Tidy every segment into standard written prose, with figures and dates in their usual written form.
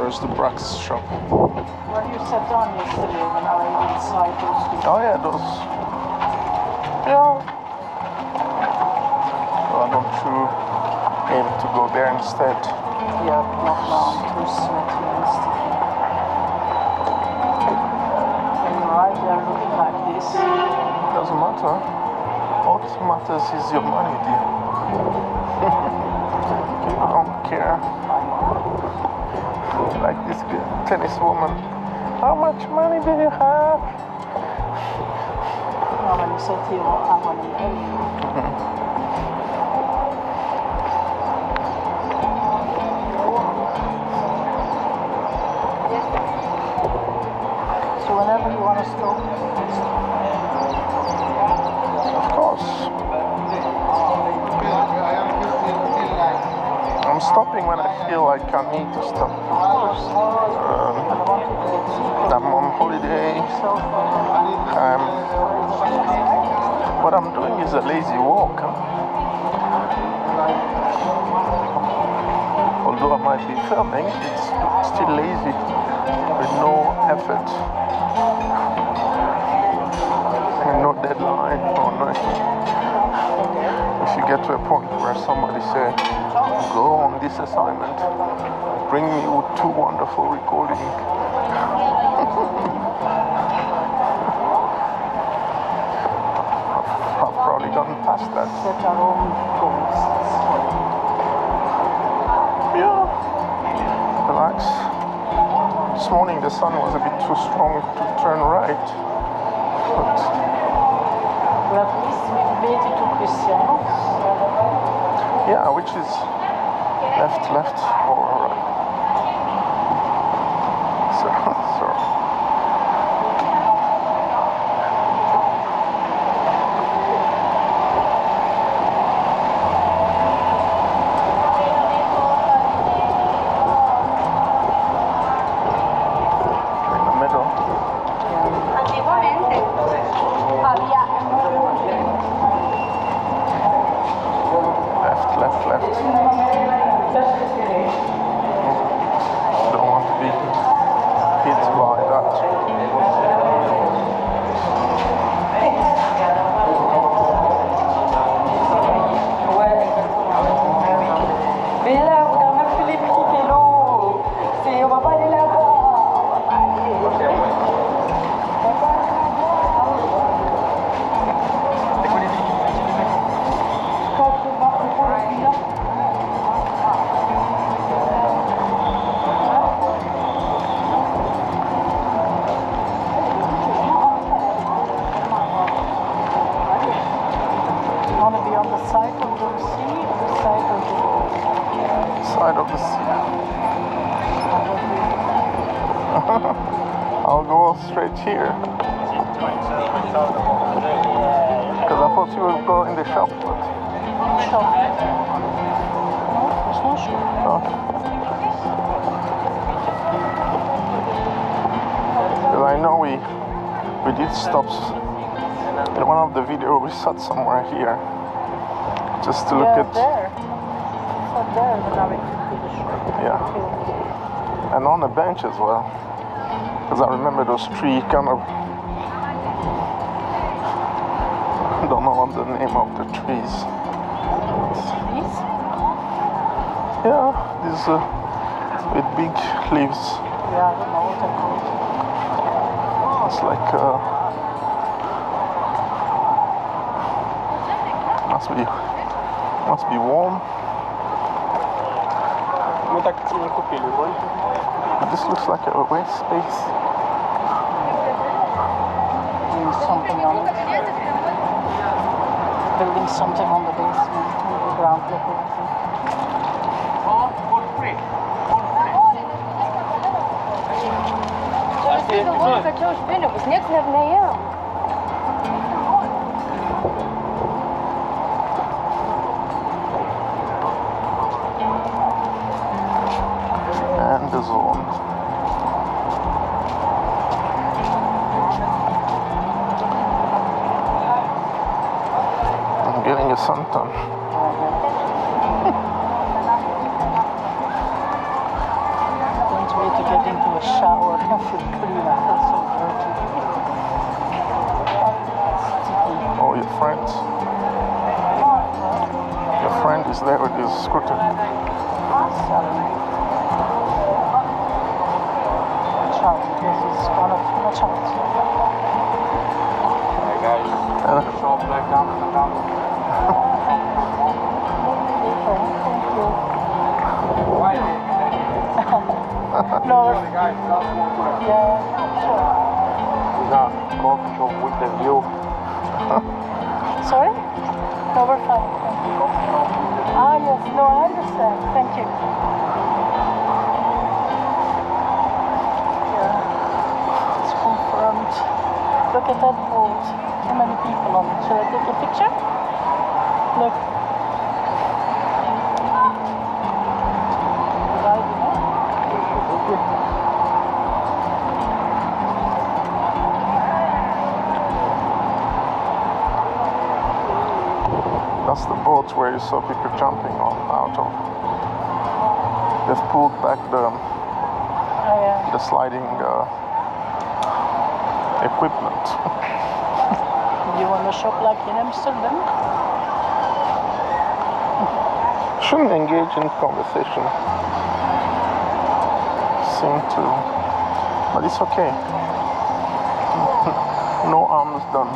There's the Brax shop. Well, you sat down yesterday when I was inside those two. Oh yeah, those. Yeah. Why don't you aim to go there instead? Yeah, not now. I'm too sweaty and sticky. When you're right there looking like this. Doesn't matter. What matters is your money, dear. I don't care. Like this tennis woman. How much money do you have? Well, when you said to you, I want to marry you. So whenever you want to stop, Of course. I'm stopping when I feel like I need to stop. I'm on holiday. What I'm doing is a lazy walk. Although I might be filming, it's still lazy with no effort. No deadline or nothing. If you get to a point where somebody says, go on this assignment, bring me with 2 wonderful recordings. I've probably gotten past that. set our own goals. Yeah. Relax. This morning the sun was a bit too strong to turn right. But Well, at least we made it to Cristianos. yeah, which is left or right. So. In the middle. Antiguamente había Left. Don't want to be hit by that. Mais là, on a fait les petits vélos. On va pas aller là-bas. Want to be on the side of the sea or the side of the Side of the sea. I'll go straight here. Because I thought you would go in the shop, but shop? No, there's no shop. no. Because I know we did stops. In one of the videos we sat somewhere here. Just to look Yeah, at there. It's up there, but now we can do the shop. Yeah. And on a bench as well. Because I remember those three kind of, I don't know what the name of the trees. These? Yeah, these with big leaves. Yeah, I don't know what they're called. It's like must be warm. Мы так не купили, вон. But this looks like a waste space. Doing something on it. Building something on the basement, on the ground level, I think. Снег наверное. And the zone. I'm getting a suntan. Don't wait to shower. I feel clean. I feel so dirty. Oh, your friends. Your friend is there with his scooter. Ciao, this is one of my chats. Hey guys, shop back down and down. No, Guys, yeah, sure. a coffee shop with the view. Sorry? No, we're fine. Thank you. Ah, yes. No, I understand. Thank you. Yeah. It's confirmed. Look at that boat. Too many people on it. Should I take a picture? Look. Riding, huh? That's the boat where you saw people jumping on out of. They've pulled back Oh, yeah. the sliding equipment. You want to shop like in Amsterdam? Shouldn't engage in conversation. Seem to, but it's okay. No harm's done.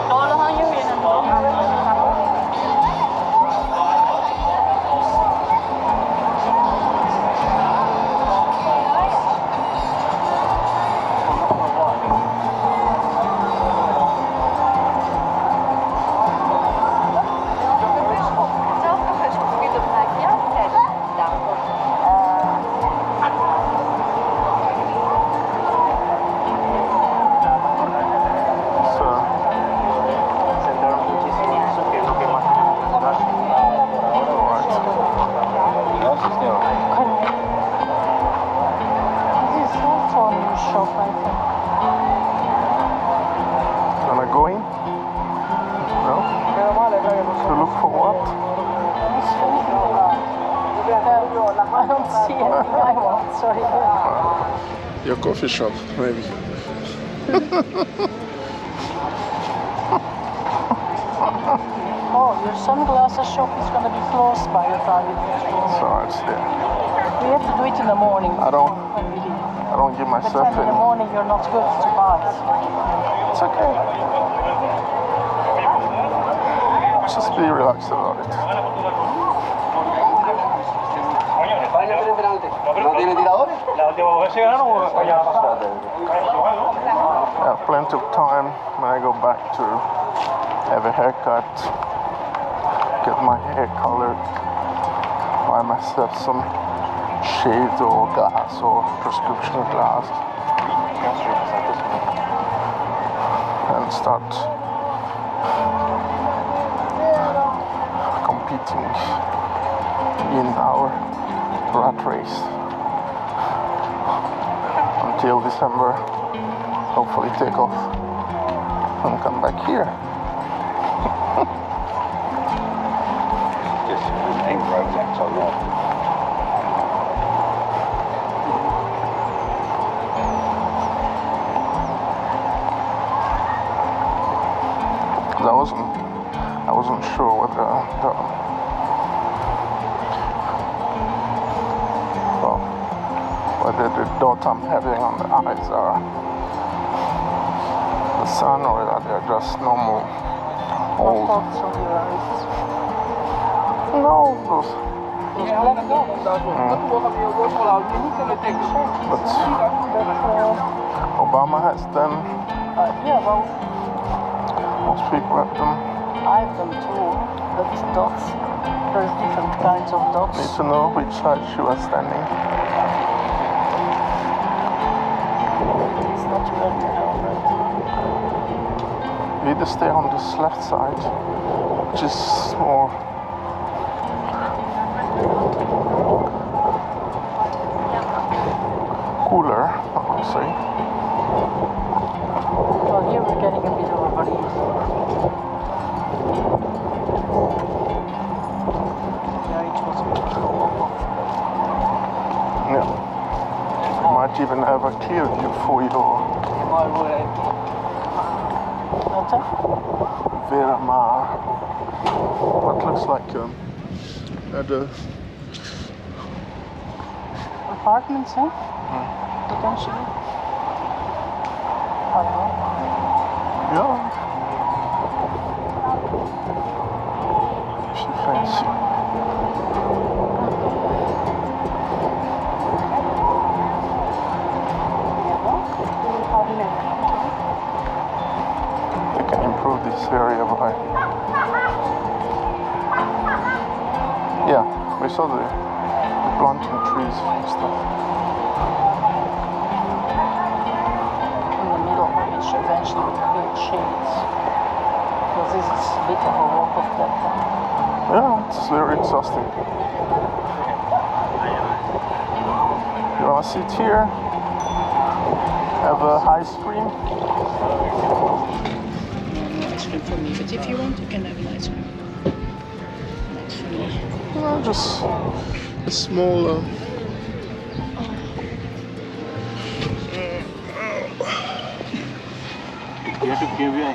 Todos los años vienen dos veces. I don't see anything I want, sorry. Your coffee shop, maybe. Oh, your sunglasses shop is going to be closed by the time it is closed. So it's there. We have to do it in the morning. I don't when we leave. I don't give But myself then in the any. morning you're not good to buy. It's okay. Just be relaxed about it. ¿No tiene tiradores? La última vez se ganaron allá. I have plenty of time when I go back to have a haircut, get my hair colored, buy myself some shades or glass or prescription glass, and start competing in our rat race until December. Hopefully take off and come back here. Just name project on that. I wasn't sure whether whether the dot I'm having on the eyes are the sun or whether they're just normal old. Spots on your eyes. No, those. But Obama has them. Yeah, well, Most people have them. I have them too. But dots, there's different kinds of dots. Need to know which side she was standing. It's not really alright. We either stay on this left side, which is more cooler, I would say. Well, here we're getting a bit of a breeze. Yeah, it was beautiful. Yeah. You might even have a clear view for your Veramar. What looks like at a apartments, huh? Potentially. I don't know. yeah. If you fancy. They can improve this area by. Yeah, we saw the planting trees and stuff. In the middle, which eventually will build shades. Because this is a bit of a walk of death. Yeah, it's very exhausting. You wanna sit here? Have a ice cream? No ice cream for me, but if you want, you can have an ice cream. Not for me. Well, just a small. Je hebt het keer weer.